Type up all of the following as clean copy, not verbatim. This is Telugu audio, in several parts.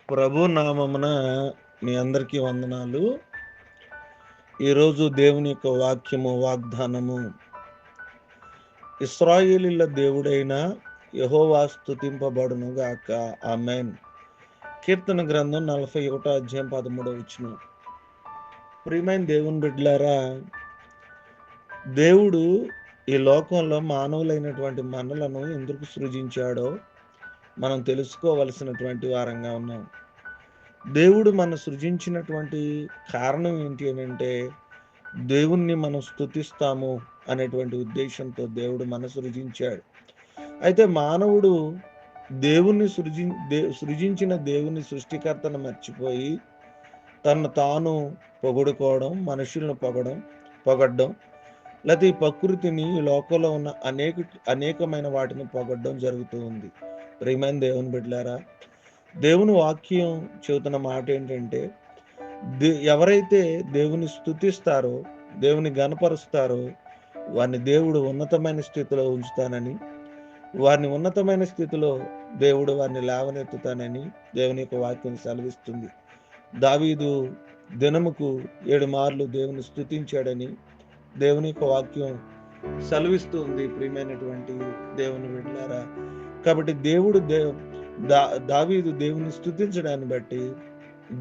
ప్రభు నామమున మీ అందరికీ వందనాలు. ఈరోజు దేవుని యొక్క వాగ్దానము, ఇశ్రాయేలీయుల దేవుడైన యెహోవా స్తుతింపబడును గాక. ఆమేన్. కీర్తన గ్రంథం 41 అధ్యాయం 13 వచనం. ప్రియమైన దేవుని బిడ్డలారా, దేవుడు ఈ లోకంలో మానవులైనటువంటి మనలను ఎందుకు సృజించాడో మనం తెలుసుకోవలసినటువంటి వారంగా ఉన్నాం. దేవుడు మనం సృజించినటువంటి కారణం ఏంటి అని అంటే, దేవుణ్ణి మనం స్తుతిస్తాము అనేటువంటి ఉద్దేశంతో దేవుడు మన సృజించాడు. అయితే మానవుడు దేవుణ్ణి సృజించిన దేవుని సృష్టికర్తను మర్చిపోయి తను తాను పొగుడుకోవడం, మనుషులను పొగడ్డం, లేకపోతే ఈ ప్రకృతిని, ఈ లోకంలో ఉన్న అనేకమైన వాటిని పొగడ్డం జరుగుతూ ఉంది. ప్రియమైన దేవుని బిడ్డలారా, దేవుని వాక్యం చెబుతున్న మాట ఏంటంటే, ఎవరైతే దేవుని స్తుతిస్తారో, దేవుని గణపరుస్తారో వారిని దేవుడు ఉన్నతమైన స్థితిలో ఉంచుతానని, వారిని ఉన్నతమైన స్థితిలో దేవుడు వారిని లేవనెత్తుతానని దేవుని యొక్క వాక్యం సెలవిస్తుంది. దావీదు దినముకు 7 మార్లు దేవుని స్తుతించాడని దేవుని యొక్క వాక్యం సెలవిస్తుంది. ప్రియమైనటువంటి దేవుని బిడ్డలారా, కాబట్టి దావీదు దేవుని స్తుతించడాన్ని బట్టి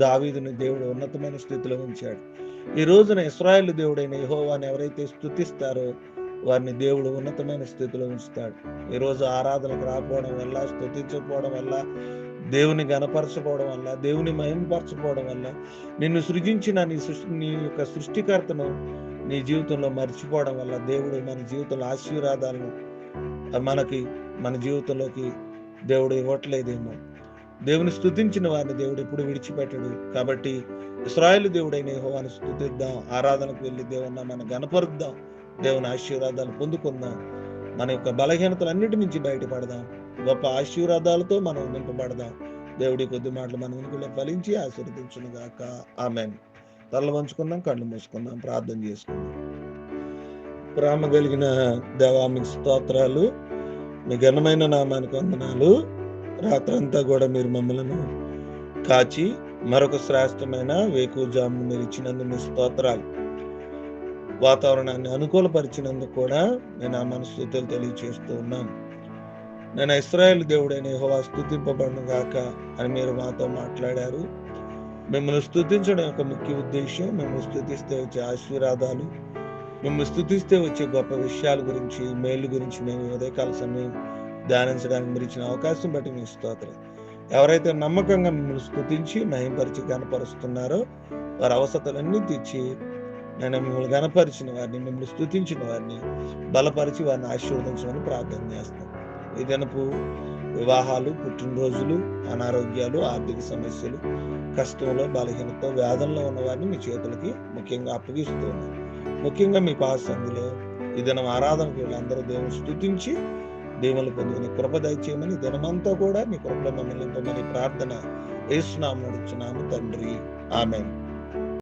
దావీదుని దేవుడు ఉన్నతమైన స్థితిలో ఉంచాడు. ఈ రోజున ఇశ్రాయేలు దేవుడైన యెహోవాని ఎవరైతే స్తుతిస్తారో వారిని దేవుడు ఉన్నతమైన స్థితిలో ఉంచుతాడు. ఈరోజు ఆరాధనకు రాకపోవడం వల్ల, స్తుతించకపోవడం వల్ల, దేవుని గణపరచకపోవడం వల్ల, దేవుని మహిమపరచకపోవడం వల్ల, నిన్ను సృజించిన నీ యొక్క సృష్టికర్తను నీ జీవితంలో మర్చిపోవడం వల్ల దేవుడు మన జీవితంలో ఆశీర్వాదాలను మన జీవితంలోకి దేవుడు ఇవ్వట్లేదేమో. దేవుని స్తుతించిన వారిని దేవుడు ఎప్పుడు విడిచిపెట్టడు. కాబట్టి ఇశ్రాయేలు దేవుడైన యెహోవాను స్తుతిద్దాం, ఆరాధనకు వెళ్ళి దేవుని మనం గణపరుద్దాం, దేవుని ఆశీర్వాదాలు పొందుకుందాం, మన యొక్క బలహీనతలన్నిటి నుంచి బయటపడదాం, గొప్ప ఆశీర్వాదాలతో మనం నింపబడదాం. దేవుడి కొద్ది మాటలు మన వెనుకలో ఫలించి ఆశీర్వదించును గాక. ఆమేన్. తలలు వంచుకుందాం, కళ్ళు మూసుకుందాం, ప్రార్థన చేసుకుందాం. ప్రేమ కలిగిన దేవా, మీకు స్తోత్రాలు, మీ ఘనమైన నామానికి వందనాలు. రాత్రంతా కూడా మీరు మమ్మల్ని కాచి మరొక శ్రేష్టమైన వేకువజామును మీరు ఇచ్చినందుకు మీ స్తోత్రాలు. వాతావరణాన్ని అనుకూలపరిచినందుకు కూడా నేను ఆ మనస్తుతులు తెలియచేస్తూ ఉన్నాను. నేను ఇశ్రాయేలు దేవుడైన యెహోవా స్తుతింపబడును గాక అని మీరు మాతో మాట్లాడారు. మిమ్మల్ని స్తుతించడం యొక్క ముఖ్య ఉద్దేశం, మిమ్మల్ని స్తుతిస్తే వచ్చే ఆశీర్వాదాలు, మిమ్మల్ని స్తుతిస్తే వచ్చే గొప్ప విషయాల గురించి, మేలు గురించి మేము ఉదయకాల సమయం ధ్యానించడానికి మీరు ఇచ్చిన అవకాశం బట్టి మీ స్తోత్రం. ఎవరైతే నమ్మకంగా మిమ్మల్ని స్తుతించి మహింపరిచి గణపరుస్తున్నారో వారి అవసరాలన్నీ తీర్చి నేను మిమ్మల్ని గణపరిచిన వారిని, మిమ్మల్ని స్తుతించిన వారిని బలపరిచి వారిని ఆశీర్వదించమని ప్రార్థన చేస్తాం. ఈ దినపు వివాహాలు, పుట్టినరోజులు, అనారోగ్యాలు, ఆర్థిక సమస్యలు, కష్టంలో, బలహీనత, వ్యాధుల్లో ఉన్న వారిని మీ చేతులకి ముఖ్యంగా అప్పగిస్తూ ఉన్నాం. ముఖ్యంగా మీ పాసందులో ఈ దినం ఆరాధనకు వీళ్ళందరూ దేవుని స్తుతించి దేవుని పొందుకుని కృప దయచేయమని, దినమంతా కూడా మీ కృపలో మమ్మల్ని నింపమని ప్రార్థన యేసు నామమున అడుగుచున్నాము తండ్రి. ఆమేన్.